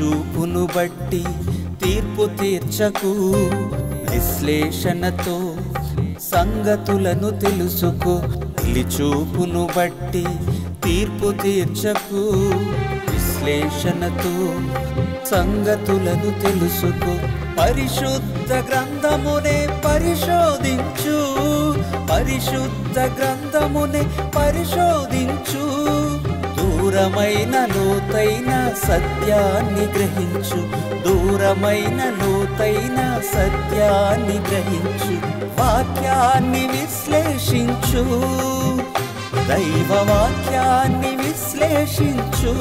చూపును బట్టి తీర్పు తీర్చకు, విశ్లేషణతో సంగతులను తెలుసుకో. చూపును బట్టి తీర్పు తీర్చకు, విశ్లేషణతో సంగతులను తెలుసుకో. పరిశుద్ధ గ్రంథమునే పరిశోధించు, పరిశుద్ధ గ్రంథమునే పరిశోధించు. దూరమైన లోతైన సత్యాన్ని గ్రహించు, దూరమైన లోతైన సత్యాన్ని గ్రహించు. వాక్యాన్ని విశ్లేషించు, దైవ వాక్యాన్ని విశ్లేషించు,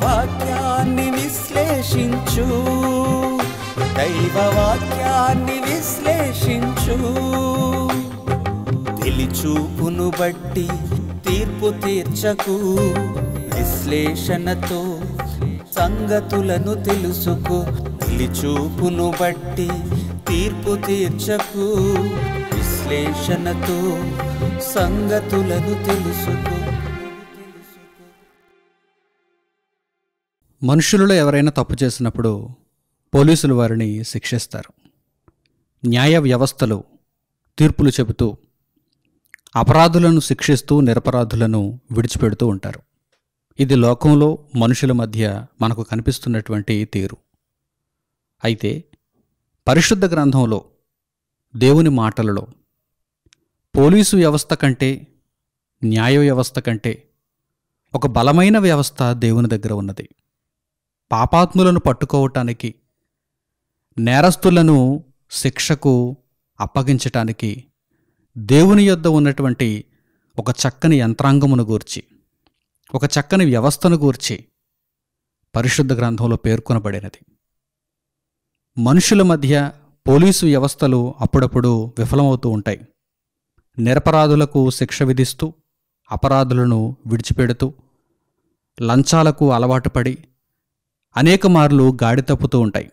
వాక్యాన్ని విశ్లేషించు, దైవ వాక్యాన్ని విశ్లేషించు. చూపును బట్టి తీర్పు తీర్చకు, విశ్లేషణతో సంగతులను తెలుసుకో. చూపును బట్టి తీర్పు తీర్చకు, విశ్లేషణతో సంగతులను తెలుసుకో. మనుషులలో ఎవరైనా తప్పు చేసినప్పుడు పోలీసులు వారిని శిక్షిస్తారు. న్యాయ వ్యవస్థలు తీర్పులు చెబుతూ అపరాధులను శిక్షిస్తూ నిరపరాధులను విడిచిపెడుతూ ఉంటారు. ఇది లోకంలో మనుషుల మధ్య మనకు కనిపిస్తున్నటువంటి తీరు. అయితే పరిశుద్ధ గ్రంథంలో దేవుని మాటలలో పోలీసు వ్యవస్థ కంటే, న్యాయ వ్యవస్థ కంటే ఒక బలమైన వ్యవస్థ దేవుని దగ్గర ఉన్నది. పాపాత్ములను పట్టుకోవటానికి, నేరస్తులను శిక్షకు అప్పగించటానికి దేవుని యొద్ద ఉన్నటువంటి ఒక చక్కని యంత్రాంగమును గూర్చి, ఒక చక్కని వ్యవస్థను గూర్చి పరిశుద్ధ గ్రంథంలో పేర్కొనబడినది. మనుషుల మధ్య పోలీసు వ్యవస్థలు అప్పుడప్పుడు విఫలమవుతూ ఉంటాయి. నిరపరాధులకు శిక్ష విధిస్తూ, అపరాధులను విడిచిపెడుతూ, లంచాలకు అలవాటు పడి అనేక మార్లు గాడి తప్పుతూ ఉంటాయి.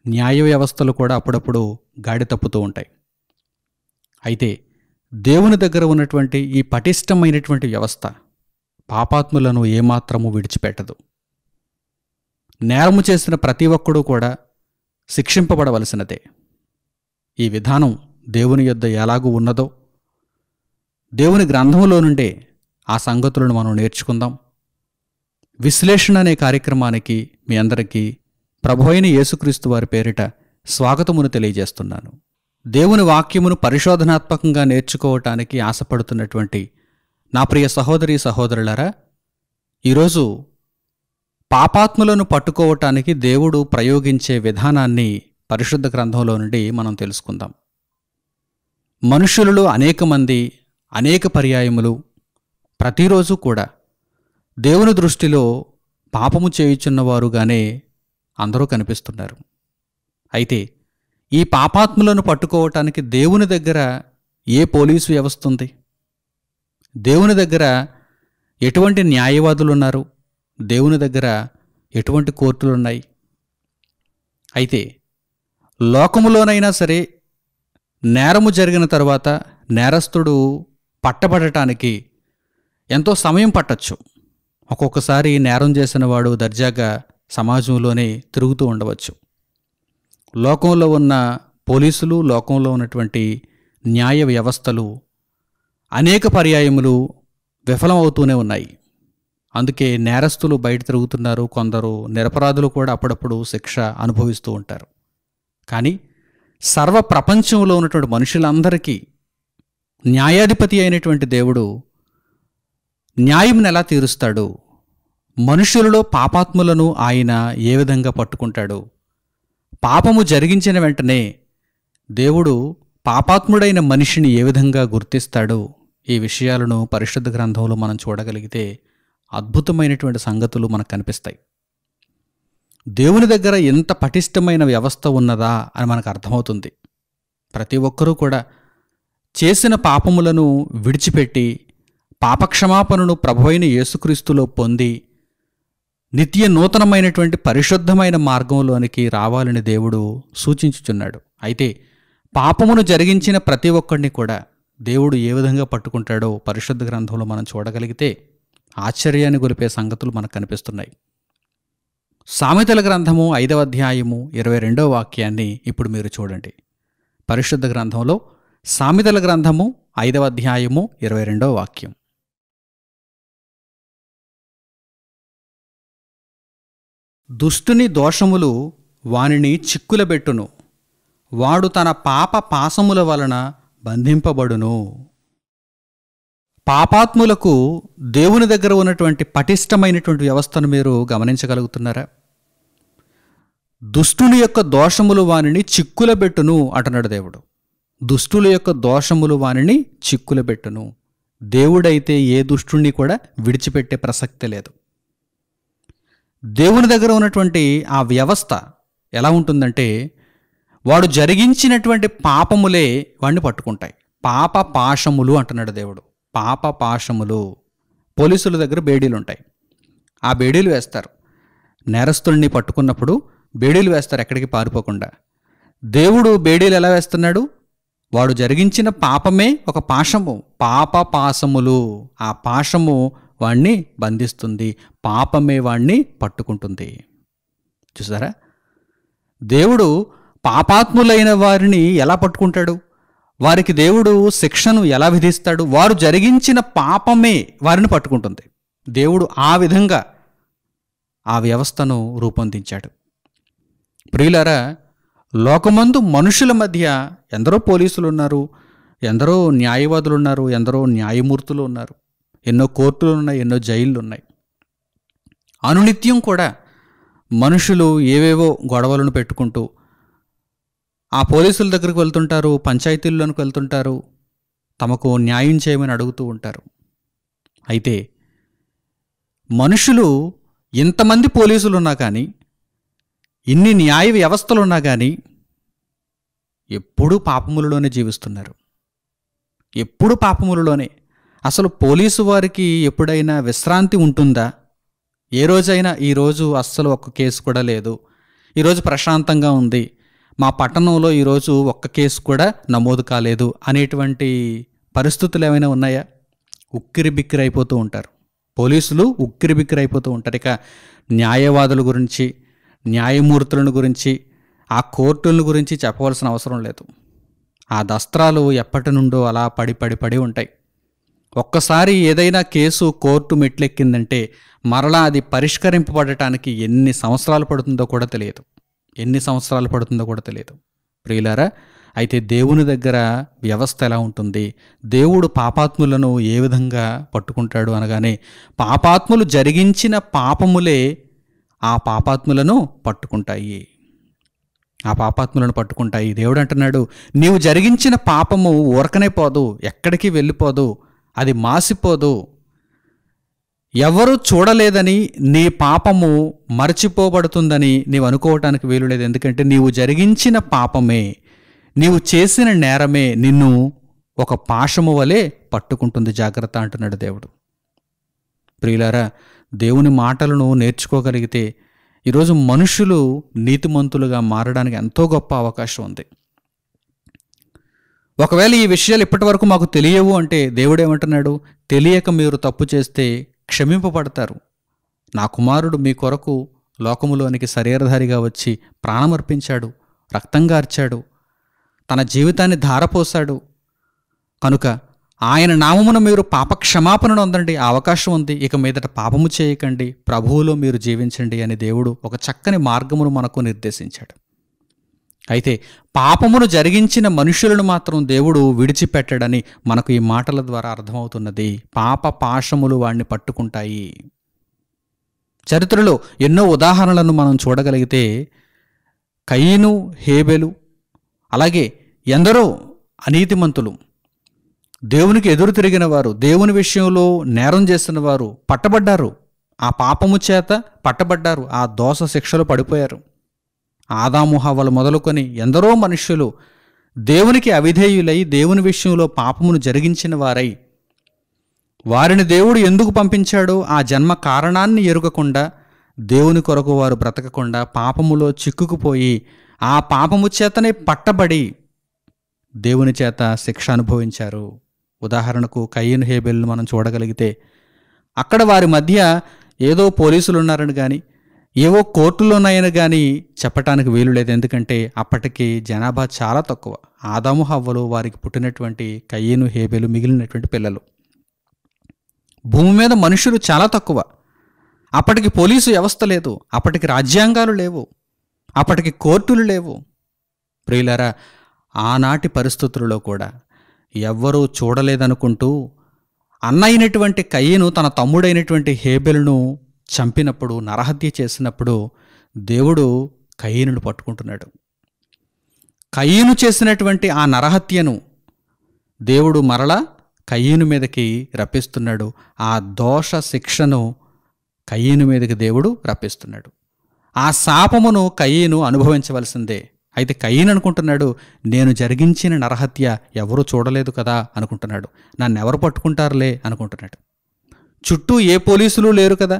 న్యాయ వ్యవస్థలు కూడా అప్పుడప్పుడు గాడి తప్పుతూ ఉంటాయి. అయితే దేవుని దగ్గర ఉన్నటువంటి ఈ పటిష్టమైనటువంటి వ్యవస్థ పాపాత్ములను ఏమాత్రము విడిచిపెట్టదు. నేరము చేసిన ప్రతి ఒక్కడూ కూడా శిక్షింపబడవలసినదే. ఈ విధానం దేవుని యొద్ద ఎలాగూ ఉన్నదో దేవుని గ్రంథములో నుండే ఆ సంగతులను మనం నేర్చుకుందాం. విశ్లేషణ అనే కార్యక్రమానికి మీ అందరికీ ప్రభువైన యేసుక్రీస్తు వారి పేరిట స్వాగతమును తెలియజేస్తున్నాను. దేవుని వాక్యమును పరిశోధనాత్మకంగా నేర్చుకోవటానికి ఆశపడుతున్నటువంటి నా ప్రియ సహోదరీ సహోదరులారా, ఈరోజు పాపాత్ములను పట్టుకోవటానికి దేవుడు ప్రయోగించే విధానాన్ని పరిశుద్ధ గ్రంథంలో నుండి మనం తెలుసుకుందాం. మనుషులలో అనేక మంది అనేక పర్యాయములు ప్రతిరోజు కూడా దేవుని దృష్టిలో పాపము చేయుచున్నవారుగానే అందరూ కనిపిస్తున్నారు. అయితే ఈ పాపాత్ములను పట్టుకోవటానికి దేవుని దగ్గర ఏ పోలీసు వ్యవస్థ ఉంది? దేవుని దగ్గర ఎటువంటి న్యాయవాదులున్నారు? దేవుని దగ్గర ఎటువంటి కోర్టులున్నాయి? అయితే లోకములోనైనా సరే నేరము జరిగిన తర్వాత నేరస్తుడు పట్టబడటానికి ఎంతో సమయం పట్టచ్చు. ఒక్కొక్కసారి నేరం చేసిన వాడు దర్జాగా సమాజంలోనే తిరుగుతూ ఉండవచ్చు. లోకంలో ఉన్న పోలీసులు, లోకంలో ఉన్నటువంటి న్యాయ వ్యవస్థలు అనేక పర్యాయములు విఫలమవుతూనే ఉన్నాయి. అందుకే నేరస్తులు బయట తిరుగుతున్నారు. కొందరు నిరపరాధులు కూడా అప్పుడప్పుడు శిక్ష అనుభవిస్తూ ఉంటారు. కానీ సర్వ ప్రపంచంలో ఉన్నటువంటి మనుషులందరికీ న్యాయాధిపతి అయినటువంటి దేవుడు న్యాయంను ఎలా తీరుస్తాడు? మనుషులలో పాపాత్ములను ఆయన ఏ విధంగా పట్టుకుంటాడు? పాపము జరిగించిన వెంటనే దేవుడు పాపాత్ముడైన మనిషిని ఏ విధంగా గుర్తిస్తాడు? ఈ విషయాలను పరిశుద్ధ గ్రంథంలో మనం చూడగలిగితే అద్భుతమైనటువంటి సంగతులు మనకు కనిపిస్తాయి. దేవుని దగ్గర ఎంత పటిష్టమైన వ్యవస్థ ఉన్నదా అని మనకు అర్థమవుతుంది. ప్రతి ఒక్కరూ కూడా చేసిన పాపములను విడిచిపెట్టి పాపక్షమాపణను ప్రభువైన యేసుక్రీస్తులో పొంది నిత్య నూతనమైనటువంటి పరిశుద్ధమైన మార్గంలోనికి రావాలని దేవుడు సూచించుచున్నాడు. అయితే పాపమును జరిగించిన ప్రతి ఒక్కడిని కూడా దేవుడు ఏ విధంగా పట్టుకుంటాడో పరిశుద్ధ గ్రంథంలో మనం చూడగలిగితే ఆశ్చర్యాన్ని గొలిపే సంగతులు మనకు కనిపిస్తున్నాయి. సామెతల గ్రంథము 5వ అధ్యాయము 22వ వాక్యాన్ని ఇప్పుడు మీరు చూడండి. పరిశుద్ధ గ్రంథంలో సామెతల గ్రంథము 5వ అధ్యాయము 22వ వాక్యం. దుష్టుని దోషములు వానిని చిక్కులబెట్టును, వాడు తన పాప పాశముల వలన బంధింపబడును. పాపాత్ములకు దేవుని దగ్గర ఉన్నటువంటి పటిష్టమైనటువంటి వ్యవస్థను మీరు గమనించగలుగుతున్నారా? దుష్టుని యొక్క దోషములు వానిని చిక్కులబెట్టును అంటున్నాడు దేవుడు. దుష్టుల యొక్క దోషములు వానిని చిక్కులబెట్టును. దేవుడైతే ఏ దుష్టుణ్ణి కూడా విడిచిపెట్టే ప్రసక్తి లేదు. దేవుని దగ్గర ఉన్నటువంటి ఆ వ్యవస్థ ఎలా ఉంటుందంటే, వాడు జరిగించినటువంటి పాపములే వాడిని పట్టుకుంటాయి. పాప పాశములు అంటున్నాడు దేవుడు. పాప పాశములు. పోలీసుల దగ్గర బేడీలు ఉంటాయి. ఆ బేడీలు వేస్తారు. నేరస్తుల్ని పట్టుకున్నప్పుడు బేడీలు వేస్తారు, ఎక్కడికి పారిపోకుండా. దేవుడు బేడీలు ఎలా వేస్తున్నాడు? వాడు జరిగించిన పాపమే ఒక పాశము, పాప పాశములు. ఆ పాశము వాణ్ణి బంధిస్తుంది, పాపమే వాణ్ణి పట్టుకుంటుంది. చూసారా? దేవుడు పాపాత్ములైన వారిని ఎలా పట్టుకుంటాడు? వారికి దేవుడు శిక్షను ఎలా విధిస్తాడు? వారు జరిగించిన పాపమే వారిని పట్టుకుంటుంది. దేవుడు ఆ విధంగా ఆ వ్యవస్థను రూపొందించాడు. ప్రియులారా, లోకమందు మనుషుల మధ్య ఎందరో పోలీసులు ఉన్నారు, ఎందరో న్యాయవాదులు ఉన్నారు, ఎందరో న్యాయమూర్తులు ఉన్నారు, ఎన్నో కోర్టులు ఉన్నాయి, ఎన్నో జైళ్ళు ఉన్నాయి. అనునిత్యం కూడా మనుషులు ఏవేవో గొడవలను పెట్టుకుంటూ ఆ పోలీసుల దగ్గరికి వెళ్తుంటారు, పంచాయతీల్లోనికి వెళ్తుంటారు, తమకు న్యాయం చేయమని అడుగుతూ ఉంటారు. అయితే మనుషులు ఇంతమంది పోలీసులు ఉన్నా కానీ, ఇన్ని న్యాయ వ్యవస్థలు ఉన్నా కానీ ఎప్పుడూ పాపములలోనే జీవిస్తున్నారు. ఎప్పుడు పాపములలోనే. అసలు పోలీసు వారికి ఎప్పుడైనా విశ్రాంతి ఉంటుందా? ఏ రోజైనా ఈరోజు అస్సలు ఒక్క కేసు కూడా లేదు, ఈరోజు ప్రశాంతంగా ఉంది, మా పట్టణంలో ఈరోజు ఒక్క కేసు కూడా నమోదు కాలేదు అనేటువంటి పరిస్థితులు ఏమైనా ఉన్నాయా? ఉక్కిరి బిక్కిరి అయిపోతూ ఉంటారు. పోలీసులు ఉక్కిరి బిక్కిరి అయిపోతూ ఉంటారు. ఇక న్యాయవాదుల గురించి, న్యాయమూర్తులను గురించి, ఆ కోర్టుల గురించి చెప్పవలసిన అవసరం లేదు. ఆ దస్త్రాలు ఎప్పటి నుండో అలా పడి ఉంటాయి. ఒక్కసారి ఏదైనా కేసు కోర్టు మెట్లెక్కిందంటే మరలా అది పరిష్కరింపబడటానికి ఎన్ని సంవత్సరాలు పడుతుందో కూడా తెలియదు. ప్రియులారా, అయితే దేవుని దగ్గర వ్యవస్థ ఎలా ఉంటుంది? దేవుడు పాపాత్ములను ఏ విధంగా పట్టుకుంటాడు అనగానే, పాపాత్ములు జరిగించిన పాపములే ఆ పాపాత్ములను పట్టుకుంటాయి. దేవుడు అంటున్నాడు, నీవు జరిగించిన పాపము ఊరకనే పోదు, ఎక్కడికి వెళ్ళిపోదు, అది మాసిపోదు. ఎవరు చూడలేదని నీ పాపము మరచిపోబడుతుందని నీవు అనుకోవటానికి వీలు లేదు. ఎందుకంటే నీవు జరిగించిన పాపమే, నీవు చేసిన నేరమే నిన్ను ఒక పాశము వలె పట్టుకుంటుంది. జాగ్రత్త అంటున్నాడు దేవుడు. ప్రియులారా, దేవుని మాటలను నేర్చుకోగలిగితే ఈరోజు మనుషులు నీతిమంతులుగా మారడానికి ఎంతో గొప్ప అవకాశం ఉంది. ఒకవేళ ఈ విషయాలు ఇప్పటి వరకు మాకు తెలియవు అంటే దేవుడు ఏమంటున్నాడు? తెలియక మీరు తప్పు చేస్తే క్షమింపబడతారు. నా కుమారుడు మీ కొరకు లోకములోనికి శరీరధారిగా వచ్చి ప్రాణమర్పించాడు, రక్తం గార్చాడు, తన జీవితాన్ని ధారపోశాడు. కనుక ఆయన నామమున మీరు పాపక్షమాపణను పొందండి, ఆ అవకాశం ఉంది. ఇక మీదట పాపము చేయకండి, ప్రభువులో మీరు జీవించండి అని దేవుడు ఒక చక్కని మార్గమును మనకు నిర్దేశించాడు. అయితే పాపమును జరిగించిన మనుషులను మాత్రం దేవుడు విడిచిపెట్టడని మనకు ఈ మాటల ద్వారా అర్థమవుతున్నది. పాప పాశములు వాడిని పట్టుకుంటాయి. చరిత్రలో ఎన్నో ఉదాహరణలను మనం చూడగలిగితే కయీను, హేబెలు, అలాగే ఎందరో అనీతిమంతులు, దేవునికి ఎదురు తిరిగిన వారు, దేవుని విషయంలో నేరం చేసిన వారు పట్టబడ్డారు. ఆ పాపము చేత పట్టబడ్డారు, ఆ దోష శిక్షలు పడిపోయారు. ఆదాము హవ్వలు మొదలుకొని ఎందరో మనుష్యులు దేవునికి అవిధేయులై దేవుని విషయంలో పాపమును జరిగించిన వారై, వారిని దేవుడు ఎందుకు పంపించాడో ఆ జన్మ కారణాన్ని ఎరుగకుండా, దేవుని కొరకు వారు బ్రతకకుండా పాపములో చిక్కుకుపోయి ఆ పాపము చేతనే పట్టబడి దేవుని చేత శిక్ష అనుభవించారు. ఉదాహరణకు కయీను, హేబెల్ను మనం చూడగలిగితే అక్కడ వారి మధ్య ఏదో పోలీసులు ఉన్నారని కానీ, ఏవో కోర్టులోనైనా కానీ చెప్పటానికి వీలు లేదు. ఎందుకంటే అప్పటికి జనాభా చాలా తక్కువ. ఆదాము హవ్వలు, వారికి పుట్టినటువంటి కయ్యను హేబెలు, మిగిలినటువంటి పిల్లలు. భూమి మీద మనుషులు చాలా తక్కువ. అప్పటికి పోలీసు వ్యవస్థ లేదు, అప్పటికి రాజ్యాంగాలు లేవు, అప్పటికి కోర్టులు లేవు. ప్రియులారా, ఆనాటి పరిస్థితులలో కూడా ఎవ్వరూ చూడలేదనుకుంటూ అన్నయినటువంటి కయ్యను తన తమ్ముడైనటువంటి హేబెలును చంపినప్పుడు, నరహత్య చేసినప్పుడు దేవుడు కయ్యనును పట్టుకుంటున్నాడు. కయ్యను చేసినటువంటి ఆ నరహత్యను దేవుడు మరలా కయ్యను మీదకి రప్పిస్తున్నాడు. ఆ దోష శిక్షను కయ్యను మీదకి దేవుడు రప్పిస్తున్నాడు. ఆ శాపమును కయ్యను అనుభవించవలసిందే. అయితే కయ్యను అనుకుంటున్నాడు, నేను జరిగించిన నరహత్య ఎవరూ చూడలేదు కదా అనుకుంటున్నాడు. నన్ను ఎవరు పట్టుకుంటారులే అనుకుంటున్నాడు. చుట్టూ ఏ పోలీసులు లేరు కదా,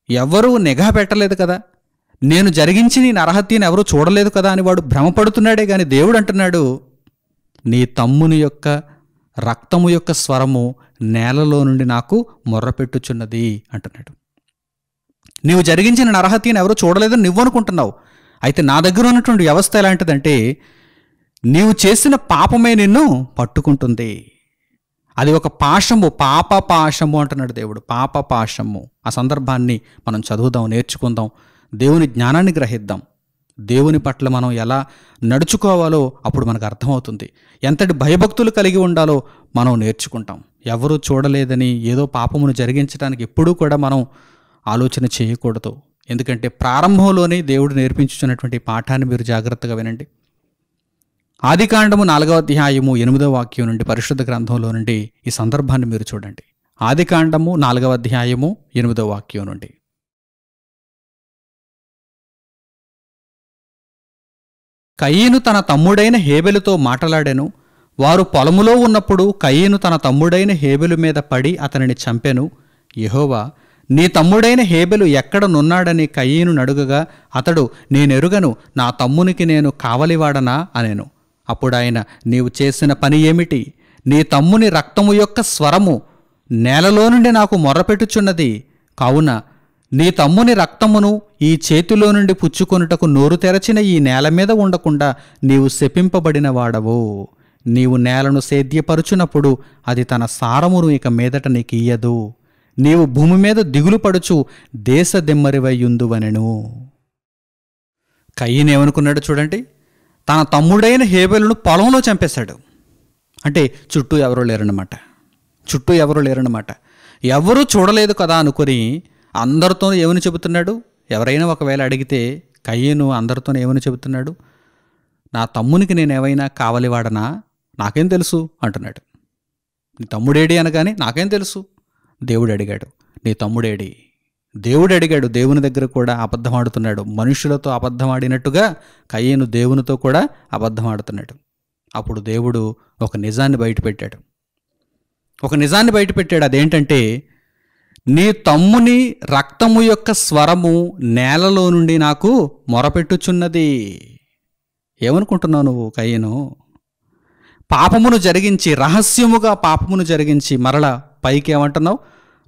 ఎవరూ నిఘా పెట్టలేదు కదా, నేను జరిగించిన ఈ నరహత్యను ఎవరూ చూడలేదు కదా అని వాడు భ్రమపడుతున్నాడే గాని దేవుడు అంటున్నాడు, నీ తమ్ముని యొక్క రక్తము యొక్క స్వరము నేలలో నుండి నాకు మొర్రపెట్టుచున్నది అంటున్నాడు. నీవు జరిగించిన నరహత్యను ఎవరూ చూడలేదని నువ్వు అనుకుంటున్నావు. అయితే నా దగ్గర ఉన్నటువంటి వ్యవస్థ ఎలాంటిదంటే, నీవు చేసిన పాపమే నిన్ను పట్టుకుంటుంది. అది ఒక పాశము, పాప పాశము అంటున్నాడు దేవుడు. పాప పాశము. ఆ సందర్భాన్ని మనం చదువుదాం, నేర్చుకుందాం, దేవుని జ్ఞానాన్ని గ్రహిద్దాం. దేవుని పట్ల మనం ఎలా నడుచుకోవాలో అప్పుడు మనకు అర్థమవుతుంది. ఎంతటి భయభక్తులు కలిగి ఉండాలో మనం నేర్చుకుంటాం. ఎవరూ చూడలేదని ఏదో పాపమును జరిగించడానికి ఎప్పుడూ కూడా మనం ఆలోచన చేయకూడదు. ఎందుకంటే ప్రారంభంలోనే దేవుడు నేర్పించుచున్నటువంటి పాఠాన్ని మీరు జాగ్రత్తగా వినండి. ఆదికాండము 4వ అధ్యాయము 8వ వాక్యం నుండి, పరిశుద్ధ గ్రంథంలో నుండి ఈ సందర్భాన్ని మీరు చూడండి. ఆదికాండము 4వ అధ్యాయము 8వ వాక్యం నుండి. కయీను తన తమ్ముడైన హేబెలుతో మాటలాడెను. వారు పొలములో ఉన్నప్పుడు కయీను తన తమ్ముడైన హేబెలు మీద పడి అతనిని చంపెను. యెహోవా, నీ తమ్ముడైన హేబెలు ఎక్కడనున్నాడని కయీను నడుగగా అతడు, నేనెరుగను, నా తమ్మునికి నేను కావలివాడనా అనెను. అప్పుడాయన, నీవు చేసిన పని ఏమిటి? నీ తమ్ముని రక్తము యొక్క స్వరము నేలలో నుండి నాకు మొర్రపెట్టుచున్నది. కావున నీ తమ్ముని రక్తమును ఈ చేతిలో నుండి పుచ్చుకొనుటకు నోరు తెరచిన ఈ నేల మీద ఉండకుండా నీవు శపింపబడిన వాడవు. నీవు నేలను సేద్యపరుచునప్పుడు అది తన సారమును ఇక మీదట నీకియ్యదు. నీవు భూమి మీద దిగులు పడుచు దేశ దెమ్మరివయ్యుందువనెను. కయీనేమనుకున్నాడు చూడండి, తన తమ్ముడైన హేబెలును పొలంలో చంపేశాడు. అంటే చుట్టూ ఎవరూ లేరన్నమాట. ఎవరూ చూడలేదు కదా అనుకుని అందరితో ఏమని చెబుతున్నాడు? ఎవరైనా ఒకవేళ అడిగితే కయీను అందరితో ఏమని చెబుతున్నాడు? నా తమ్మునికి నేనేమైనా కావలివాడనా? నాకేం తెలుసు అంటున్నాడు. నీ తమ్ముడేడి అనగానే నాకేం తెలుసు? దేవుడు అడిగాడు, నీ తమ్ముడేడి? దేవుడు అడిగాడు. దేవుని దగ్గర కూడా అబద్ధం ఆడుతున్నాడు. మనుషులతో అబద్ధం ఆడినట్టుగా కయీను దేవునితో కూడా అబద్ధం ఆడుతున్నాడు. అప్పుడు దేవుడు ఒక నిజాన్ని బయటపెట్టాడు. అదేంటంటే, నీ తమ్ముని రక్తము యొక్క స్వరము నేలలో నుండి నాకు మొరపెట్టుచున్నది. ఏమనుకుంటున్నావు నువ్వు కయీను? పాపమును జరిగించి, రహస్యముగా పాపమును జరిగించి మరలా పైకి ఏమంటున్నావు?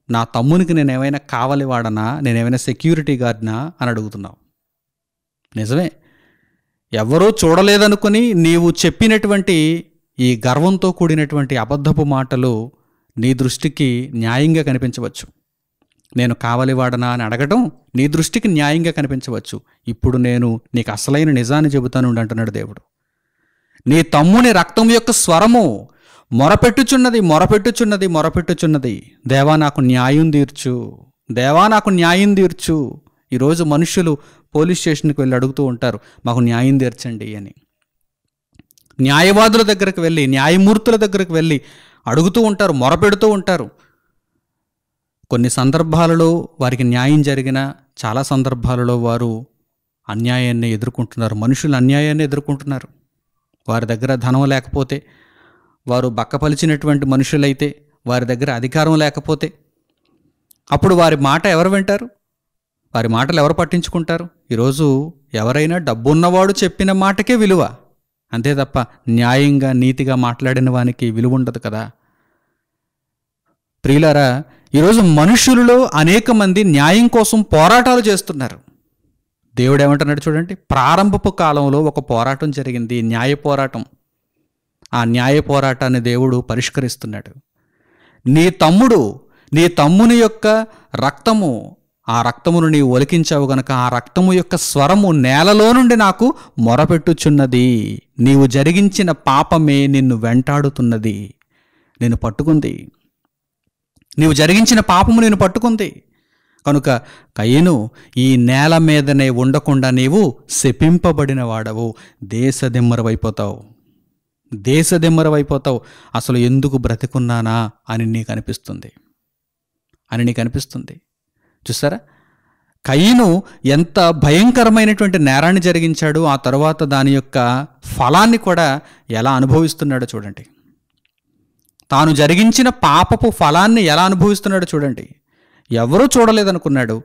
నా తమ్మునికి నేనేమైనా కావలివాడనా, నేనేమైనా సెక్యూరిటీ గార్డ్నా అని అడుగుతున్నావు. నిజమే, ఎవరూ చూడలేదనుకుని నీవు చెప్పినటువంటి ఈ గర్వంతో కూడినటువంటి అబద్ధపు మాటలు నీ దృష్టికి న్యాయంగా కనిపించవచ్చు. నేను కావలివాడనా అని అడగటం నీ దృష్టికి న్యాయంగా కనిపించవచ్చు. ఇప్పుడు నేను నీకు అసలైన నిజాన్ని చెబుతాను అంటున్నాడు దేవుడు. నీ తమ్ముని రక్తం యొక్క స్వరము మొరపెట్టుచున్నది. దేవా నాకు న్యాయం తీర్చు. ఈరోజు మనుషులు పోలీస్ స్టేషన్కి వెళ్ళి అడుగుతూ ఉంటారు, మాకు న్యాయం తీర్చండి అని. న్యాయవాదుల దగ్గరకు వెళ్ళి, న్యాయమూర్తుల దగ్గరకు వెళ్ళి అడుగుతూ ఉంటారు, మొరపెడుతూ ఉంటారు. కొన్ని సందర్భాలలో వారికి న్యాయం జరిగిన, చాలా సందర్భాలలో వారు అన్యాయాన్ని ఎదుర్కొంటున్నారు. మనుషులు అన్యాయాన్ని ఎదుర్కొంటున్నారు. వారి దగ్గర ధనం లేకపోతే, వారు బక్కపలిచినటువంటి మనుషులైతే, వారి దగ్గర అధికారం లేకపోతే అప్పుడు వారి మాట ఎవరు వింటారు? వారి మాటలు ఎవరు పట్టించుకుంటారు? ఈరోజు ఎవరైనా డబ్బున్నవాడు చెప్పిన మాటకే విలువ, అంతే తప్ప న్యాయంగా నీతిగా మాట్లాడిన వానికి విలువ ఉండదు కదా. ప్రియులారా, ఈరోజు మనుషులలో అనేక మంది న్యాయం కోసం పోరాటాలు చేస్తున్నారు. దేవుడు ఏమంటున్నాడు చూడండి, ప్రారంభపు కాలంలో ఒక పోరాటం జరిగింది, న్యాయ పోరాటం. ఆ న్యాయ పోరాటాన్ని దేవుడు పరిష్కరిస్తున్నాడు. నీ తమ్ముని యొక్క రక్తము, ఆ రక్తమును నీవు ఒలికించావు గనక ఆ రక్తము యొక్క స్వరము నేలలో నుండి నాకు మొరపెట్టుచున్నది. నీవు జరిగించిన పాపమే నిన్ను వెంటాడుతున్నది, నిన్ను పట్టుకుంది. నీవు జరిగించిన పాపము నిన్ను పట్టుకుంది కనుక కయీను, ఈ నేల మీదనే ఉండకుండా నీవు శపింపబడిన వాడవు, దేశదిమ్మరవైపోతావు. అసలు ఎందుకు బ్రతికున్నానా అని నీకు అనిపిస్తుంది. చూసారా, కయీను ఎంత భయంకరమైనటువంటి నేరాన్ని జరిగించాడు, ఆ తర్వాత దాని యొక్క ఫలాన్ని కూడా ఎలా అనుభవిస్తున్నాడో చూడండి. తాను జరిగించిన పాపపు ఫలాన్ని ఎలా అనుభవిస్తున్నాడో చూడండి. ఎవరూ చూడలేదనుకున్నాడు,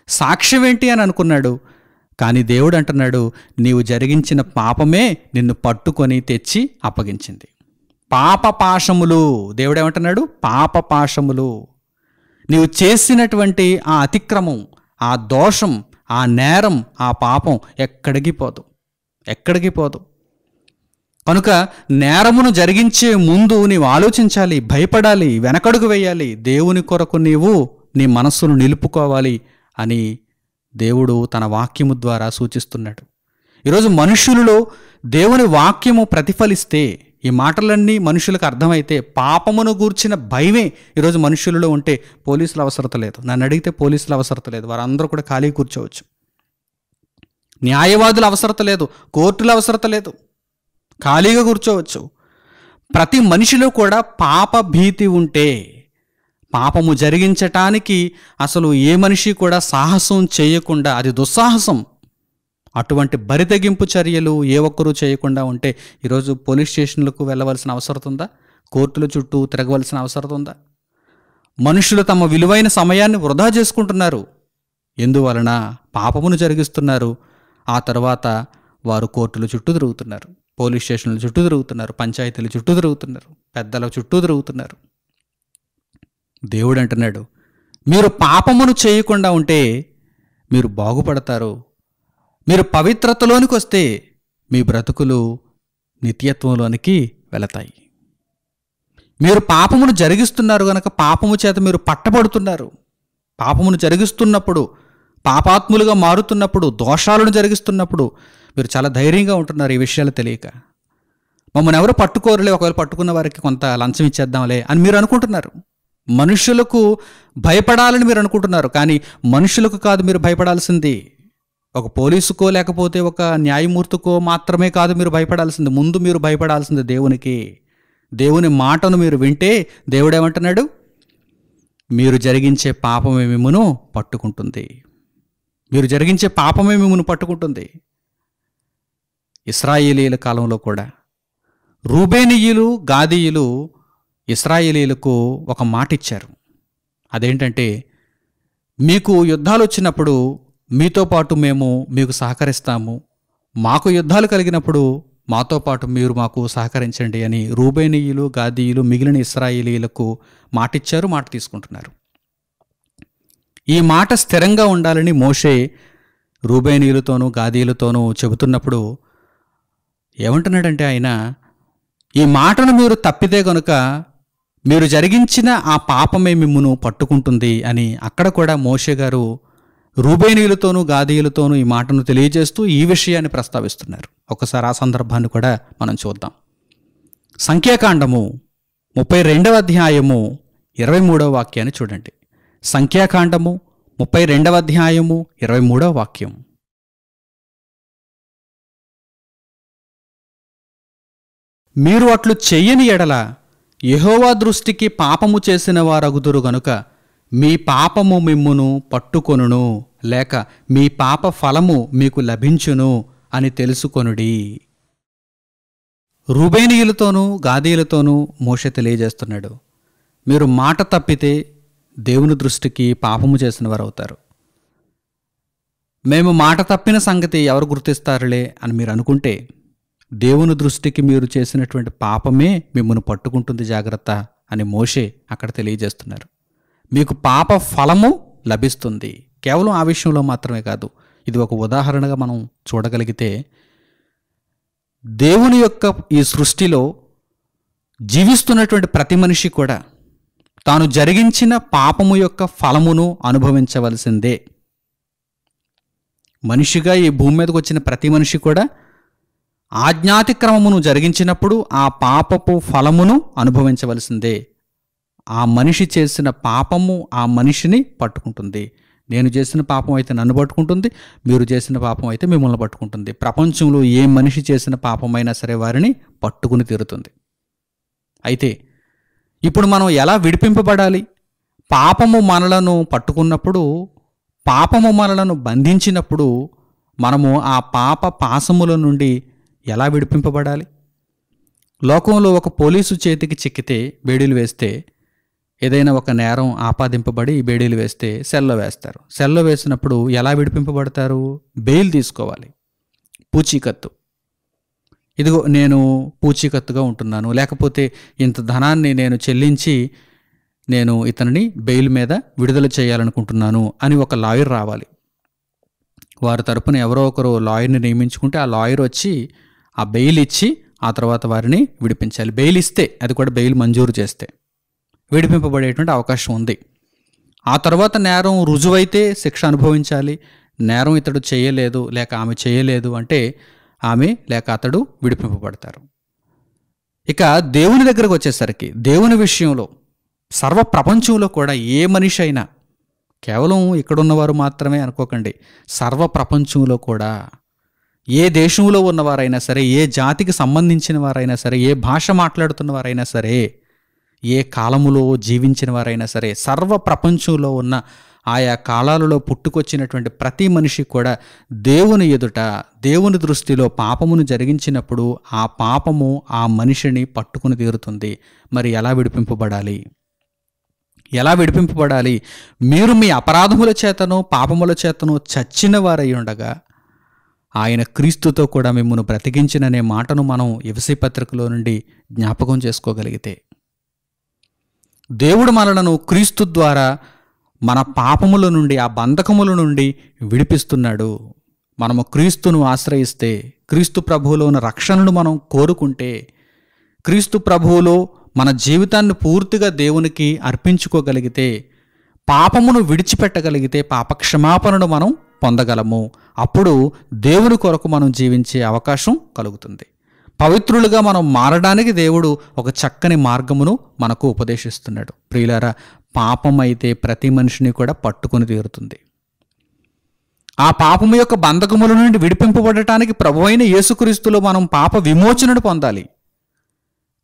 సాక్ష్యం ఏంటి అని అనుకున్నాడు. కానీ దేవుడు అంటున్నాడు, నీవు జరిగించిన పాపమే నిన్ను పట్టుకొని తెచ్చి అప్పగించింది. పాపపాశములు, దేవుడు ఏమంటున్నాడు, పాపపాశములు. నీవు చేసినటువంటి ఆ అతిక్రమం, ఆ దోషం, ఆ నేరం, ఆ పాపం ఎక్కడికి పోదు. కనుక నేరమును జరిగించే ముందు నీవు ఆలోచించాలి, భయపడాలి, వెనకడుగు వేయాలి, దేవుని కొరకు నీవు నీ మనస్సును నిలుపుకోవాలి అని దేవుడు తన వాక్యము ద్వారా సూచిస్తున్నాడు. ఈరోజు మనుషులలో దేవుని వాక్యము ప్రతిఫలిస్తే, ఈ మాటలన్నీ మనుషులకు అర్థమైతే, పాపమును గూర్చిన భయమే ఈరోజు మనుషులలో ఉంటే పోలీసుల అవసరత లేదు. నన్ను అడిగితే పోలీసుల అవసరత లేదు, వారందరూ కూడా ఖాళీ కూర్చోవచ్చు. న్యాయవాదుల అవసరత లేదు, కోర్టుల అవసరత లేదు, ఖాళీగా కూర్చోవచ్చు. ప్రతి మనిషిలో కూడా పాప భీతి ఉంటే, పాపము జరిగించటానికి అసలు ఏ మనిషి కూడా సాహసం చేయకుండా, అది దుస్సాహసం, అటువంటి బరితెగింపు చర్యలు ఏ ఒక్కరూ చేయకుండా ఉంటే ఈరోజు పోలీస్ స్టేషన్లకు వెళ్ళవలసిన అవసరం ఉందా? కోర్టుల చుట్టూ తిరగవలసిన అవసరం ఉందా? మనుషులు తమ విలువైన సమయాన్ని వృధా చేసుకుంటున్నారు. ఎందువలన? పాపమును జరిగిస్తున్నారు. ఆ తర్వాత వారు కోర్టుల చుట్టూ తిరుగుతున్నారు, పోలీస్ స్టేషన్ల చుట్టూ తిరుగుతున్నారు, పంచాయతీల చుట్టూ తిరుగుతున్నారు, పెద్దల చుట్టూ తిరుగుతున్నారు. దేవుడు అంటున్నాడు, మీరు పాపమును చేయకుండా ఉంటే మీరు బాగుపడతారు. మీరు పవిత్రతలోనికి వస్తే మీ బ్రతుకులు నిత్యత్వంలోనికి వెళతాయి. మీరు పాపమును జరిగిస్తున్నారు గనక పాపము చేత మీరు పట్టబడుతున్నారు. పాపమును జరిగిస్తున్నప్పుడు, పాపాత్ములుగా మారుతున్నప్పుడు, దోషాలను జరిగిస్తున్నప్పుడు మీరు చాలా ధైర్యంగా ఉంటున్నారు. ఈ విషయాలు తెలియక మమ్మల్ని ఎవరు పట్టుకోరులే, ఒకవేళ పట్టుకున్న వారికి కొంత లంచం ఇచ్చేద్దాంలే అని మీరు అనుకుంటున్నారు. మనుషులకు భయపడాలని మీరు అనుకుంటున్నారు. కానీ మనుషులకు కాదు మీరు భయపడాల్సింది, ఒక పోలీసుకో లేకపోతే ఒక న్యాయమూర్తికో మాత్రమే కాదు మీరు భయపడాల్సింది. ముందు మీరు భయపడాల్సింది దేవునికి. దేవుని మాటను మీరు వింటే దేవుడు ఏమంటున్నాడు, మీరు జరిగించే పాపమే మిమ్మును పట్టుకుంటుంది. ఇశ్రాయేలీయుల కాలంలో కూడా రూబేనీయులు, గాదీయులు ఇశ్రాయేలీయులకు ఒక మాట ఇచ్చారు. అదేంటంటే, మీకు యుద్ధాలు వచ్చినప్పుడు మీతో పాటు మేము మీకు సహకరిస్తాము, మాకు యుద్ధాలు కలిగినప్పుడు మాతో పాటు మీరు మాకు సహకరించండి అని రూబేనీయులు, గాదీయులు మిగిలిన ఇశ్రాయేలీయులకు మాటిచ్చారు, మాట తీసుకుంటున్నారు. ఈ మాట స్థిరంగా ఉండాలని మోషే రూబేనీయులతోనూ గాదీయులతోనూ చెబుతున్నప్పుడు ఏమంటున్నాడంటే, ఆయన ఈ మాటను మీరు తప్పితే గనుక మీరు జరిగించిన ఆ పాపమే మిమ్మును పట్టుకుంటుంది అని అక్కడ కూడా మోషే గారు రూబేనీయులతోనూ గాదీయులతోనూ ఈ మాటను తెలియజేస్తూ ఈ విషయాన్ని ప్రస్తావిస్తున్నారు. ఒకసారి ఆ సందర్భాన్ని కూడా మనం చూద్దాం. సంఖ్యాకాండము 32వ అధ్యాయము 23వ వాక్యాన్ని చూడండి. సంఖ్యాకాండము 32వ అధ్యాయము 23వ వాక్యం. మీరు అట్లు చెయ్యని ఎడల యెహోవా దృష్టికి పాపము చేసిన వారగుదురు గనుక మీ పాపము మిమ్మును పట్టుకొనును, లేక మీ పాప ఫలము మీకు లభించును అని తెలుసుకొనుడి. రూబేనీయులతోనూ గాదీయులతోనూ మోషే తెలియజేస్తున్నాడు, మీరు మాట తప్పితే దేవుని దృష్టికి పాపము చేసిన వారు అవుతారు. మేము మాట తప్పిన సంగతి ఎవరు గుర్తిస్తారులే అని మీరు అనుకుంటే, దేవుని దృష్టికి మీరు చేసినటువంటి పాపమే మిమ్మల్ని పట్టుకుంటుంది, జాగ్రత్త అని మోషే అక్కడ తెలియజేస్తున్నారు. మీకు పాప ఫలము లభిస్తుంది. కేవలం ఆ విషయంలో మాత్రమే కాదు, ఇది ఒక ఉదాహరణగా మనం చూడగలిగితే దేవుని యొక్క ఈ సృష్టిలో జీవిస్తున్నటువంటి ప్రతి మనిషి కూడా తాను జరిగించిన పాపము యొక్క ఫలమును అనుభవించవలసిందే. మనిషిగా ఈ భూమి మీదకి వచ్చిన ప్రతి మనిషి కూడా ఆజ్ఞాతిక్రమమును జరిగించినప్పుడు ఆ పాపపు ఫలమును అనుభవించవలసిందే. ఆ మనిషి చేసిన పాపము ఆ మనిషిని పట్టుకుంటుంది. నేను చేసిన పాపం అయితే నన్ను పట్టుకుంటుంది, మీరు చేసిన పాపం అయితే మిమ్మల్ని పట్టుకుంటుంది. ప్రపంచంలో ఏ మనిషి చేసిన పాపమైనా సరే వారిని పట్టుకుని తీరుతుంది. అయితే ఇప్పుడు మనం ఎలా విడిపింపబడాలి? పాపము మనలను పట్టుకున్నప్పుడు, పాపము మనలను బంధించినప్పుడు మనము ఆ పాప పాశముల నుండి ఎలా విడిపింపబడాలి? లోకంలో ఒక పోలీసు చేతికి చిక్కితే, బేడీలు వేస్తే, ఏదైనా ఒక నేరం ఆపాదింపబడి బేడీలు వేస్తే సెల్లో వేస్తారు. సెల్లో వేసినప్పుడు ఎలా విడిపింపబడతారు? బెయిల్ తీసుకోవాలి, పూచీకత్తు. ఇదిగో నేను పూచీకత్తుగా ఉంటున్నాను, లేకపోతే ఇంత ధనాన్ని నేను చెల్లించి నేను ఇతనిని బెయిల్ మీద విడుదల చేయాలనుకుంటున్నాను అని ఒక లాయర్ రావాలి. వారి తరపున ఎవరో ఒకరు లాయర్ని నియమించుకుంటే ఆ లాయర్ వచ్చి ఆ బెయిల్ ఇచ్చి ఆ తర్వాత వారిని విడిపించాలి. బెయిల్ ఇస్తే, అది కూడా బెయిల్ మంజూరు చేస్తే విడిపింపబడేటువంటి అవకాశం ఉంది. ఆ తర్వాత నేరం రుజువైతే శిక్ష అనుభవించాలి. నేరం ఇతడు చేయలేదు లేక ఆమె చేయలేదు అంటే ఆమె లేక అతడు విడిపింపబడతారు. ఇక దేవుని దగ్గరకు వచ్చేసరికి, దేవుని విషయంలో సర్వ ప్రపంచంలో కూడా ఏ మనిషి అయినా, కేవలం ఇక్కడున్నవారు మాత్రమే అనుకోకండి, సర్వ ప్రపంచంలో కూడా ఏ దేశంలో ఉన్నవారైనా సరే, ఏ జాతికి సంబంధించిన వారైనా సరే, ఏ భాష మాట్లాడుతున్న వారైనా సరే, ఏ కాలములో జీవించిన వారైనా సరే, సర్వ ప్రపంచంలో ఉన్న ఆయా కాలాలలో పుట్టుకొచ్చినటువంటి ప్రతి మనిషి కూడా దేవుని ఎదుట, దేవుని దృష్టిలో పాపమును జరిగించినప్పుడు ఆ పాపము ఆ మనిషిని పట్టుకుని తీరుతుంది. మరి ఎలా విడిపింపబడాలి? ఎలా విడిపింపబడాలి? మీరు మీ అపరాధముల చేతను పాపముల చేతను చచ్చిన వారై ఉండగా ఆయన క్రీస్తుతో కూడా మిమ్మల్ని బ్రతికించిననే మాటను మనం ఎఫెసీ పత్రికలో నుండి జ్ఞాపకం చేసుకోగలిగితే, దేవుడు మనలను క్రీస్తు ద్వారా మన పాపముల నుండి, ఆ బంధకముల నుండి విడిపిస్తున్నాడు. మనము క్రీస్తును ఆశ్రయిస్తే, క్రీస్తు ప్రభువులో ఉన్న రక్షణను మనం కోరుకుంటే, క్రీస్తు ప్రభువులో మన జీవితాన్ని పూర్తిగా దేవునికి అర్పించుకోగలిగితే, పాపమును విడిచిపెట్టగలిగితే, పాపక్షమాపణను మనం పొందగలము. అప్పుడు దేవుని కొరకు మనం జీవించే అవకాశం కలుగుతుంది. పవిత్రులుగా మనం మారడానికి దేవుడు ఒక చక్కని మార్గమును మనకు ఉపదేశిస్తున్నాడు. ప్రియులారా, పాపం అయితే ప్రతి మనిషిని కూడా పట్టుకుని తీరుతుంది. ఆ పాపము యొక్క బంధకముల నుండి విడిపింపబడటానికి ప్రభువైన యేసుక్రీస్తులో మనం పాప విమోచనను పొందాలి.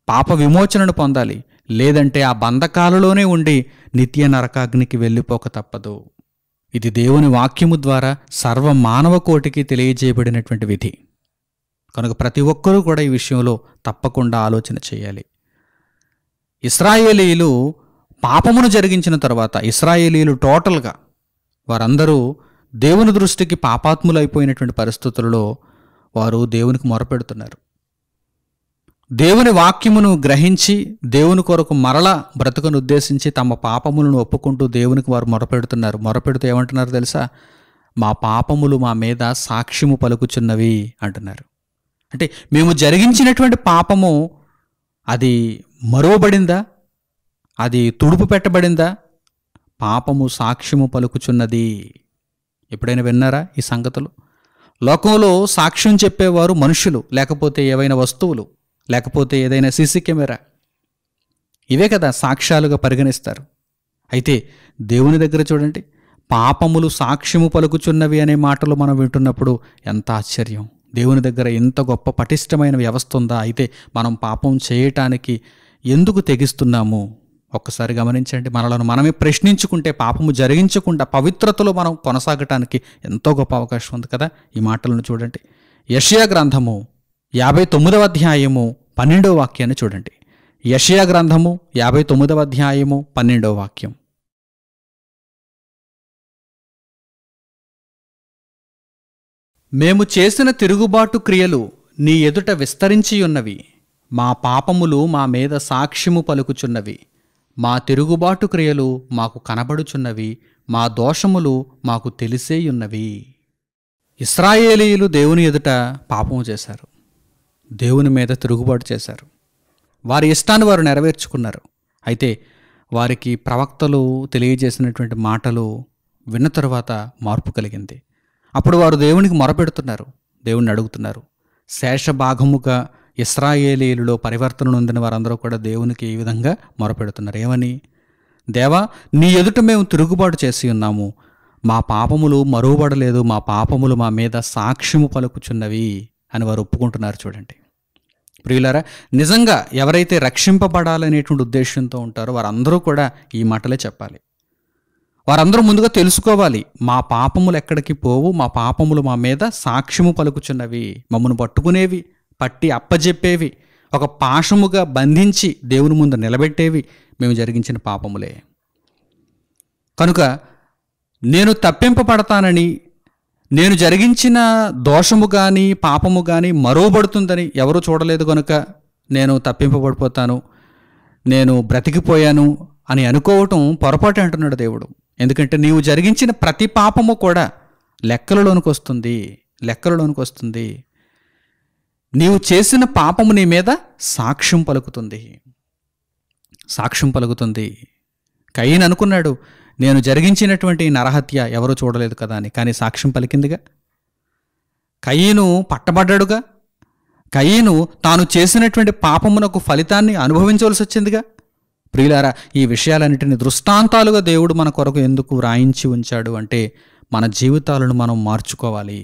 పాప విమోచనను పొందాలి. లేదంటే ఆ బంధకాలలోనే ఉండి నిత్య నరకాగ్నికి వెళ్ళిపోక తప్పదు. ఇది దేవుని వాక్యము ద్వారా సర్వ మానవ కోటికి తెలియజేయబడినటువంటి విధి కనుక ప్రతి ఒక్కరూ కూడా ఈ విషయంలో తప్పకుండా ఆలోచన చేయాలి. ఇశ్రాయేలీయులు పాపమును జరిగించిన తర్వాత, ఇశ్రాయేలీయులు టోటల్గా వారందరూ దేవుని దృష్టికి పాపాత్ములైపోయినటువంటి పరిస్థితులలో వారు దేవునికి మొరపెడుతున్నారు. దేవుని వాక్యమును గ్రహించి దేవుని కొరకు మరల బ్రతుకును ఉద్దేశించి తమ పాపములను ఒప్పుకుంటూ దేవునికి వారు మొరపెడుతున్నారు. మొరపెడుతూ ఏమంటున్నారు తెలుసా? మా పాపములు మా మీద సాక్ష్యము పలుకుచున్నవి అంటున్నారు. అంటే మేము జరిగించినటువంటి పాపము అది మరువబడిందా? అది తుడుపు పెట్టబడిందా? పాపము సాక్ష్యము పలుకుచున్నది. ఎప్పుడైనా విన్నారా ఈ సంగతులు? లోకంలో సాక్ష్యం చెప్పేవారు మనుషులు, లేకపోతే ఏవైనా వస్తువులు, లేకపోతే ఏదైనా సీసీ కెమెరా, ఇవే కదా సాక్ష్యాలుగా పరిగణిస్తారు. అయితే దేవుని దగ్గర చూడండి, పాపములు సాక్ష్యము పలుకుచున్నవి అనే మాటలు మనం వింటున్నప్పుడు ఎంత ఆశ్చర్యం! దేవుని దగ్గర ఎంత గొప్ప పటిష్టమైన వ్యవస్థ ఉందా? అయితే మనం పాపం చేయటానికి ఎందుకు తెగిస్తున్నాము? ఒక్కసారి గమనించండి. మనలను మనమే ప్రశ్నించుకుంటే పాపము జరిగించకుండా పవిత్రతలో మనం కొనసాగటానికి ఎంతో గొప్ప అవకాశం ఉంది కదా. ఈ మాటలను చూడండి. యెషయా గ్రంథము 59వ అధ్యాయము 12వ వాక్యాన్ని చూడండి. యెషయా గ్రంథము 59వ అధ్యాయము 12వ వాక్యం. మేము చేసిన తిరుగుబాటు క్రియలు నీ ఎదుట విస్తరించియున్నవి, మా పాపములు మా మీద సాక్ష్యము పలుకుచున్నవి. మా తిరుగుబాటు క్రియలు మాకు కనబడుచున్నవి, మా దోషములు మాకు తెలిసేయున్నవి. ఇశ్రాయేలీయులు దేవుని ఎదుట పాపము చేశారు, దేవుని మీద తిరుగుబాటు చేశారు. వారి ఇష్టాన్ని వారు నెరవేర్చుకున్నారు. అయితే వారికి ప్రవక్తలు తెలియజేసినటువంటి మాటలు విన్న తరువాత మార్పు కలిగింది. అప్పుడు వారు దేవునికి మొరపెడుతున్నారు, దేవుణ్ణి అడుగుతున్నారు. శేషభాగముగా ఇశ్రాయేలీయులలో పరివర్తన నొందిన వారందరూ కూడా దేవునికి ఈ విధంగా మొరపెడుతున్నారు. ఏమని? దేవా, నీ ఎదుట మేము తిరుగుబాటు చేసి ఉన్నాము, మా పాపములు మరువబడలేదు, మా పాపములు మా మీద సాక్ష్యము పలుకుచున్నవి అని వారు ఒప్పుకుంటున్నారు. చూడండి ప్రియులారా, నిజంగా ఎవరైతే రక్షింపబడాలనేటువంటి ఉద్దేశంతో ఉంటారో వారందరూ కూడా ఈ మాటలే చెప్పాలి. వారందరూ ముందుగా తెలుసుకోవాలి, మా పాపములు ఎక్కడికి పోవు, మా పాపములు మా మీద సాక్ష్యము పలుకుచున్నవి, మమ్మను పట్టుకునేవి, పట్టి అప్పజెప్పేవి, ఒక పాశముగా బంధించి దేవుని ముందు నిలబెట్టేవి మేము జరిగించిన పాపములే. కనుక నేను తప్పింపబడతానని, నేను జరిగించిన దోషము కానీ పాపము కానీ మరోబడుతుందని ఎవరూ చూడలేదు కనుక నేను తప్పింపబడిపోతాను, నేను బ్రతికిపోయాను అని అనుకోవటం పొరపాటు అంటున్నాడు దేవుడు. ఎందుకంటే నీవు జరిగించిన ప్రతి పాపము కూడా లెక్కలలోనికి వస్తుంది. నీవు చేసిన పాపము నీ మీద సాక్ష్యం పలుకుతుంది. కయీను అనుకున్నాడు, నేను జరిగించినటువంటి నరహత్య ఎవరూ చూడలేదు కదా అని, కానీ సాక్ష్యం పలికిందిగా. కయీను పట్టబడ్డాడుగా. కయీను తాను చేసినటువంటి పాపమునకు ఫలితాన్ని అనుభవించవలసి వచ్చిందిగా. ప్రియులారా, ఈ విషయాలన్నిటిని దృష్టాంతాలుగా దేవుడు మన కొరకు ఎందుకు రాయించి ఉంచాడు అంటే, మన జీవితాలను మనం మార్చుకోవాలి,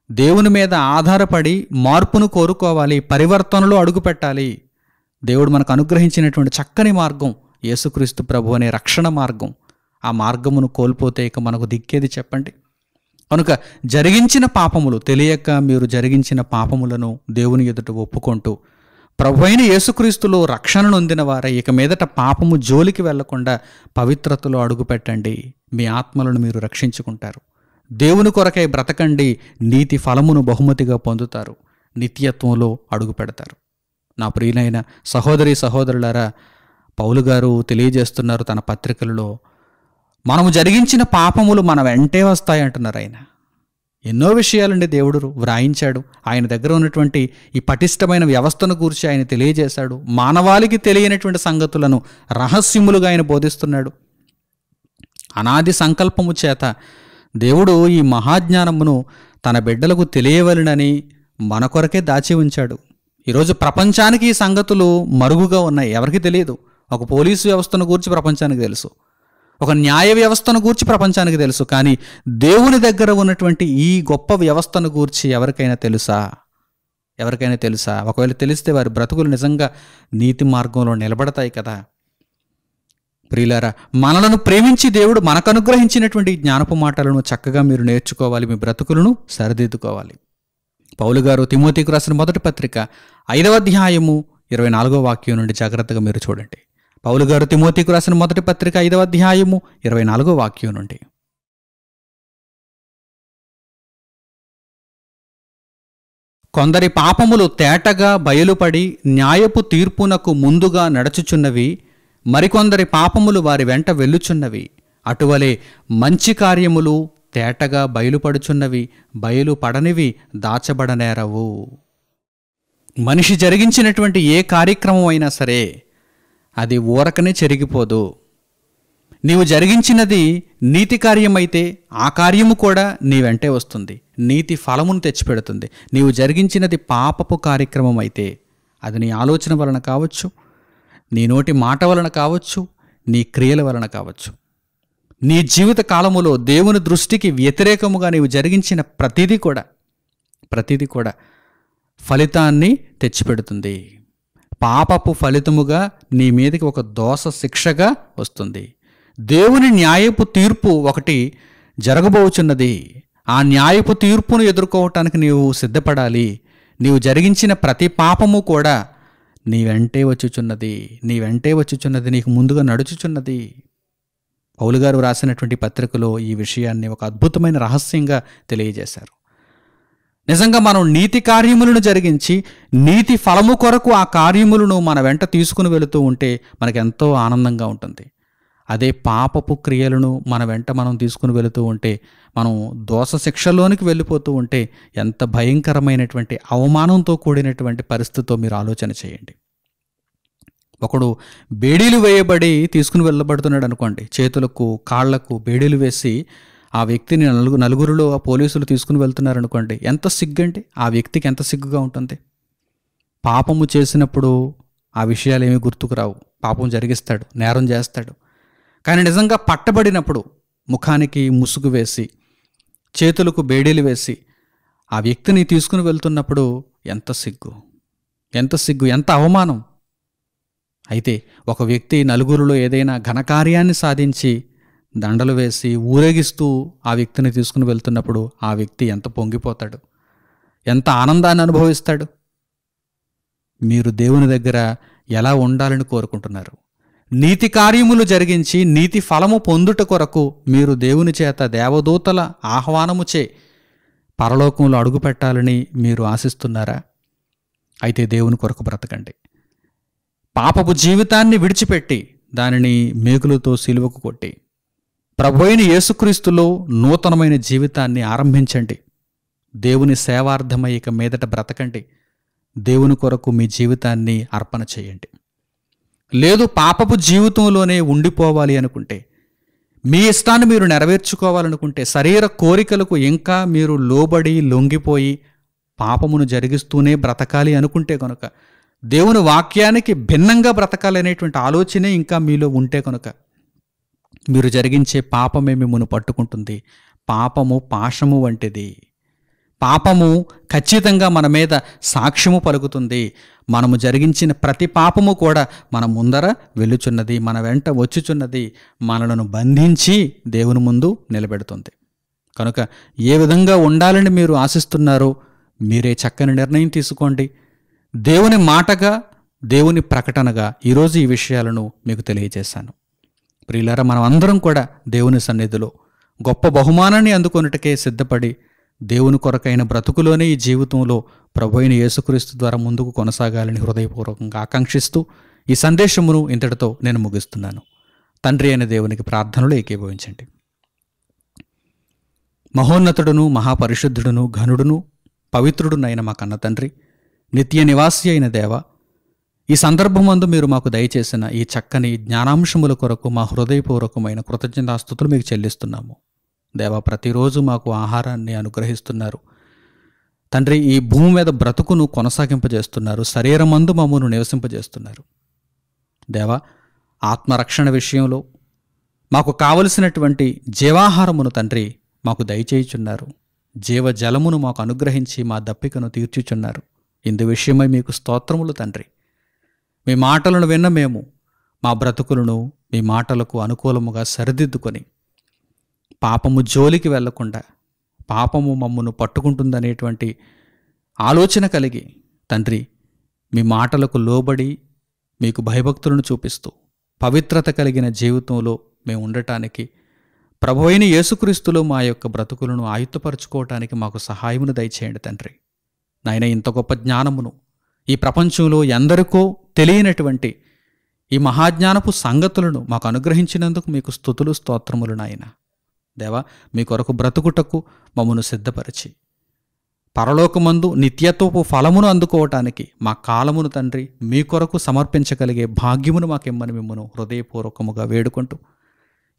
దేవుని మీద ఆధారపడి మార్పును కోరుకోవాలి, పరివర్తనలో అడుగుపెట్టాలి. దేవుడు మనకు అనుగ్రహించినటువంటి చక్కని మార్గం యేసుక్రీస్తు ప్రభు అనే రక్షణ మార్గం. ఆ మార్గమును కోల్పోతే ఇక మనకు దిక్కేది చెప్పండి? కనుక జరిగించిన పాపములు, తెలియక మీరు జరిగించిన పాపములను దేవుని ఎదుట ఒప్పుకుంటూ ప్రభువైన యేసుక్రీస్తులో రక్షణ నొందిన వారై ఇక మీదట పాపము జోలికి వెళ్లకుండా పవిత్రతలో అడుగుపెట్టండి. మీ ఆత్మలను మీరు రక్షించుకుంటారు. దేవుని కొరకై బ్రతకండి, నీతి ఫలమును బహుమతిగా పొందుతారు, నిత్యత్వంలో అడుగు పెడతారు. నా ప్రియులైన సహోదరి సహోదరులారా, పౌలు గారు తెలియజేస్తున్నారు తన పత్రికలలో, మనము జరిగించిన పాపములు మన వెంటే వస్తాయి అంటున్నారు ఆయన. ఎన్నో విషయాలండి దేవుడు వ్రాయించాడు. ఆయన దగ్గర ఉన్నటువంటి ఈ పటిష్టమైన వ్యవస్థను గురించి ఆయన తెలియజేశాడు. మానవాళికి తెలియనటువంటి సంగతులను రహస్యములుగా ఆయన బోధిస్తున్నాడు. అనాది సంకల్పము చేత దేవుడు ఈ మహాజ్ఞానమును తన బిడ్డలకు తెలియవలెనని మన కొరకే దాచి ఉంచాడు. ఈరోజు ప్రపంచానికి ఈ సంగతులు మరుగుగా ఉన్నాయి, ఎవరికి తెలియదు. ఒక పోలీసు వ్యవస్థను గురించి ప్రపంచానికి తెలుసు, ఒక న్యాయ వ్యవస్థను గూర్చి ప్రపంచానికి తెలుసు, కానీ దేవుని దగ్గర ఉన్నటువంటి ఈ గొప్ప వ్యవస్థను గూర్చి ఎవరికైనా తెలుసా? ఒకవేళ తెలిస్తే వారి బ్రతుకులు నిజంగా నీతి మార్గంలో నిలబడతాయి కదా. ప్రియులారా, మనలను ప్రేమించి దేవుడు మనకు అనుగ్రహించినటువంటి జ్ఞానపు మాటలను చక్కగా మీరు నేర్చుకోవాలి, మీ బ్రతుకులను సరిదిద్దుకోవాలి. పౌలు గారు తిమోతికి రాసిన మొదటి పత్రిక 5వ అధ్యాయము 24వ వాక్యం నుండి జాగ్రత్తగా మీరు చూడండి. పౌలు గారు తిమోతికి రాసిన మొదటి పత్రిక 5వ అధ్యాయము 24వ వాక్యం నుండి, కొందరి పాపములు తేటగా బయలుపడి న్యాయపు తీర్పునకు ముందుగా నడుచుచున్నవి, మరికొందరి పాపములు వారి వెంట వెళ్ళుచున్నవి. అటువలే మంచి కార్యములు తేటగా బయలుపడుచున్నవి, బయలుపడనివి దాచబడనేరవు. మనిషి జరిగించినటువంటి ఏ కార్యక్రమం అయినా సరే అది ఊరకనే చెరిగిపోదు. నీవు జరిగించినది నీతి కార్యమైతే ఆ కార్యము కూడా నీ వెంటే వస్తుంది, నీతి ఫలమును తెచ్చిపెడుతుంది. నీవు జరిగించినది పాపపు కార్యక్రమం అయితే అది నీ ఆలోచన వలన కావచ్చు, నీ నోటి మాట వలన కావచ్చు, నీ క్రియల వలన కావచ్చు. నీ జీవిత కాలములో దేవుని దృష్టికి వ్యతిరేకముగా నీవు జరిగించిన ప్రతిదీ కూడా ఫలితాన్ని తెచ్చిపెడుతుంది. పాపపు ఫలితముగా నీ మీదకి ఒక దోష శిక్షగా వస్తుంది. దేవుని న్యాయపు తీర్పు ఒకటి జరగబోచున్నది. ఆ న్యాయపు తీర్పును ఎదుర్కోవటానికి నీవు సిద్ధపడాలి. నీవు జరిగించిన ప్రతి పాపము కూడా నీ వెంటే వచ్చుచున్నది, నీకు ముందుగా నడుచుచున్నది. పౌలు గారు రాసినటువంటి పత్రికలో ఈ విషయాన్ని ఒక అద్భుతమైన రహస్యంగా తెలియజేశారు. నిజంగా మనం నీతి కార్యములను జరిగించి నీతి ఫలము కొరకు ఆ కార్యములను మన వెంట తీసుకుని వెళుతూ ఉంటే మనకెంతో ఆనందంగా ఉంటుంది. అదే పాపపు క్రియలను మన వెంట మనం తీసుకుని వెళుతూ ఉంటే, మనం దోష శిక్షలోనికి వెళ్ళిపోతూ ఉంటే ఎంత భయంకరమైనటువంటి అవమానంతో కూడినటువంటి పరిస్థితితో మీరు ఆలోచన చేయండి. ఒకడు బేడీలు వేయబడి తీసుకుని వెళ్ళబడుతున్నాడు అనుకోండి, చేతులకు కాళ్లకు బేడీలు వేసి ఆ వ్యక్తిని నలుగురిలో పోలీసులు తీసుకుని వెళ్తున్నారనుకోండి, ఎంత సిగ్గండి, ఆ వ్యక్తికి ఎంత సిగ్గుగా ఉంటుంది. పాపము చేసినప్పుడు ఆ విషయాలు ఏమీ గుర్తుకు రావు, పాపం జరిగిస్తాడు, నేరం చేస్తాడు. కానీ నిజంగా పట్టబడినప్పుడు ముఖానికి ముసుగు వేసి చేతులకు బేడీలు వేసి ఆ వ్యక్తిని తీసుకుని వెళ్తున్నప్పుడు ఎంత సిగ్గు, ఎంత సిగ్గు, ఎంత అవమానం. అయితే ఒక వ్యక్తి నలుగురిలో ఏదైనా ఘనకార్యాన్ని సాధించి దండలు వేసి ఊరేగిస్తూ ఆ వ్యక్తిని తీసుకుని వెళ్తున్నప్పుడు ఆ వ్యక్తి ఎంత పొంగిపోతాడు, ఎంత ఆనందాన్ని అనుభవిస్తాడు. మీరు దేవుని దగ్గర ఎలా ఉండాలని కోరుకుంటున్నారు? నీతి కార్యములు జరిగించి నీతి ఫలము పొందుట కొరకు మీరు దేవుని చేత దేవదూతల ఆహ్వానముచే పరలోకంలో అడుగుపెట్టాలని మీరు ఆశిస్తున్నారా? అయితే దేవుని కొరకు బ్రతకండి. పాపపు జీవితాన్ని విడిచిపెట్టి దానిని మేకులతో సిలువకు కొట్టి ప్రభువైన యేసుక్రీస్తులో నూతనమైన జీవితాన్ని ఆరంభించండి. దేవుని సేవార్థమై ఇక మీదట బ్రతకండి. దేవుని కొరకు మీ జీవితాన్ని అర్పణ చేయండి. లేదు పాపపు జీవితంలోనే ఉండిపోవాలి అనుకుంటే, మీ ఇష్టాన్ని మీరు నెరవేర్చుకోవాలనుకుంటే, శరీర కోరికలకు ఇంకా మీరు లోబడి లొంగిపోయి పాపమును జరిగిస్తూనే బ్రతకాలి అనుకుంటే కనుక, దేవుని వాక్యానికి భిన్నంగా బ్రతకాలి అనేటువంటి ఆలోచనే ఇంకా మీలో ఉంటే కనుక, మీరు జరిగించే పాపమే మిమ్మల్ని పట్టుకుంటుంది. పాపము పాశము వంటిది. పాపము ఖచ్చితంగా మన మీద సాక్ష్యము పలుకుతుంది. మనము జరిగించిన ప్రతి పాపము కూడా మన ముందర వెళ్ళుచున్నది, మన వెంట వచ్చుచున్నది, మనలను బంధించి దేవుని ముందు నిలబెడుతుంది. కనుక ఏ విధంగా ఉండాలని మీరు ఆశిస్తున్నారో మీరే చక్కని నిర్ణయం తీసుకోండి. దేవుని మాటగా, దేవుని ప్రకటనగా ఈరోజు ఈ విషయాలను మీకు తెలియజేశాను. ప్రియులారా, మనం అందరం కూడా దేవుని సన్నిధిలో గొప్ప బహుమానాన్ని అందుకొనుటకే సిద్ధపడి దేవుని కొరకైన బ్రతుకులోనే ఈ జీవితంలో ప్రభువైన యేసుక్రీస్తు ద్వారా ముందుకు కొనసాగాలని హృదయపూర్వకంగా ఆకాంక్షిస్తూ ఈ సందేశమును ఇంతటితో నేను ముగిస్తున్నాను. తండ్రి అయిన దేవునికి ప్రార్థనలు ఏకీభవించండి. మహోన్నతుడును మహాపరిశుద్ధుడును ఘనుడును పవిత్రుడునైన మా కన్న తండ్రి, నిత్య నివాసి అయిన దేవ, ఈ సందర్భమందు మీరు మాకు దయచేసిన ఈ చక్కని జ్ఞానాంశముల కొరకు మా హృదయపూర్వకమైన కృతజ్ఞతాస్తుతులు మీకు చెల్లిస్తున్నాము. దేవా, ప్రతిరోజు మాకు ఆహారాన్ని అనుగ్రహిస్తున్నారు తండ్రి. ఈ భూమి మీద బ్రతుకును కొనసాగింపజేస్తున్నారు, శరీరమందు మమ్మను నివసింపజేస్తున్నారు. దేవా, ఆత్మరక్షణ విషయంలో మాకు కావలసినటువంటి జీవాహారమును తండ్రి మాకు దయచేయుచున్నారు. జీవజలమును మాకు అనుగ్రహించి మా దప్పికను తీర్చుచున్నారు. ఇందు విషయమై మీకు స్తోత్రములు తండ్రి. మీ మాటలను విన్న మేము మా బ్రతుకులను మీ మాటలకు అనుకూలముగా సరిదిద్దుకొని పాపము జోలికి వెళ్లకుండా, పాపము మమ్మను పట్టుకుంటుందనేటువంటి ఆలోచన కలిగి తండ్రి మీ మాటలకు లోబడి మీకు భయభక్తులను చూపిస్తూ పవిత్రత కలిగిన జీవితంలో మేము ఉండటానికి, ప్రభువైన యేసుక్రీస్తులో మా యొక్క బ్రతుకులను ఆయుత్తపరచుకోవటానికి మాకు సహాయమును దయచేయండి తండ్రి. నాయన, ఇంత గొప్ప జ్ఞానమును ఈ ప్రపంచంలో ఎందరికో తెలియనటువంటి ఈ మహాజ్ఞానపు సంగతులను మాకు అనుగ్రహించినందుకు మీకు స్తుతులు స్తోత్రములు నాయన. దేవా, మీ కొరకు బ్రతుకుటకు మమ్మను సిద్ధపరిచి పరలోకమందు నిత్యత్వపు ఫలమును అందుకోవటానికి మా కాలమును తండ్రి మీ కొరకు సమర్పించగలిగే భాగ్యమును మాకిమ్మని మిమ్మను హృదయపూర్వకముగా వేడుకుంటూ,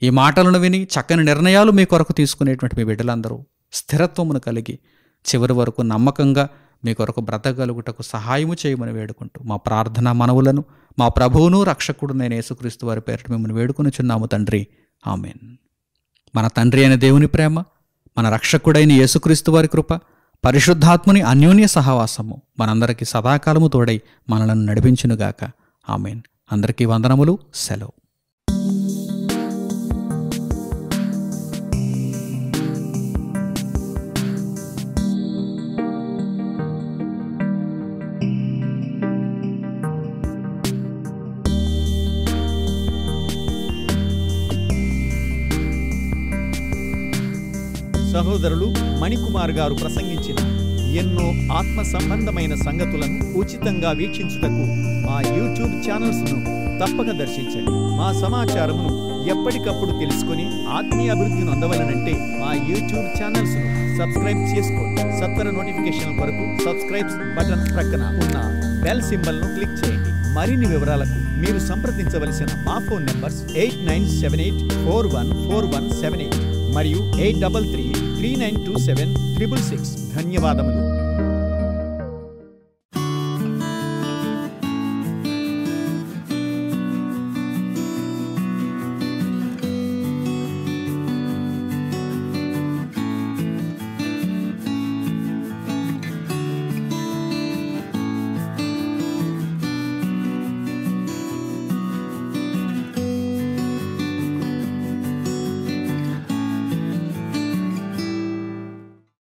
ఈ మాటలను విని చక్కని నిర్ణయాలు మీ కొరకు తీసుకునేటువంటి మీ బిడ్డలందరూ స్థిరత్వమును కలిగి చివరి వరకు నమ్మకంగా మీ కొరకు బ్రతకగలుగుటకు సహాయము చేయమని వేడుకుంటూ మా ప్రార్థన మనవులను మా ప్రభువును రక్షకుడు నేను యేసుక్రీస్తు వారి పేరిట మిమ్మల్ని వేడుకొనుచున్నాము తండ్రి. ఆమేన్. మన తండ్రి అయిన దేవుని ప్రేమ, మన రక్షకుడైన యేసుక్రీస్తు వారి కృప, పరిశుద్ధాత్ముని అన్యోన్య సహవాసము మనందరికీ సదాకాలము తోడై మనలను నడిపించునుగాక. ఆమేన్. అందరికీ వందనములు. సెలవు. సహోదరులు మణికుమార్ గారు ప్రసంగించిన ఎన్నో ఆత్మ సంబంధమైన సంగతులను ఉచితంగా వీక్షించుటకు మా యూట్యూబ్ ఛానల్స్ను తప్పక దర్శించండి. మా సమాచారమును ఎప్పటికప్పుడు తెలుసుకుని ఆత్మీయ అభివృద్ధిని అందవలనంటే మా యూట్యూబ్ ఛానల్స్ను సబ్స్క్రైబ్ చేసుకోండి. సత్వర నోటిఫికేషన్ల కొరకు సబ్స్క్రైబ్ బటన్ ప్రక్కన ఉన్న బెల్ సింబల్ను క్లిక్ చేయండి. మరిన్ని వివరాలకు మీరు సంప్రదించవలసిన మా ఫోన్ నంబర్స్ 8978414178 మరియు 8333927666. ధన్యవాదములు.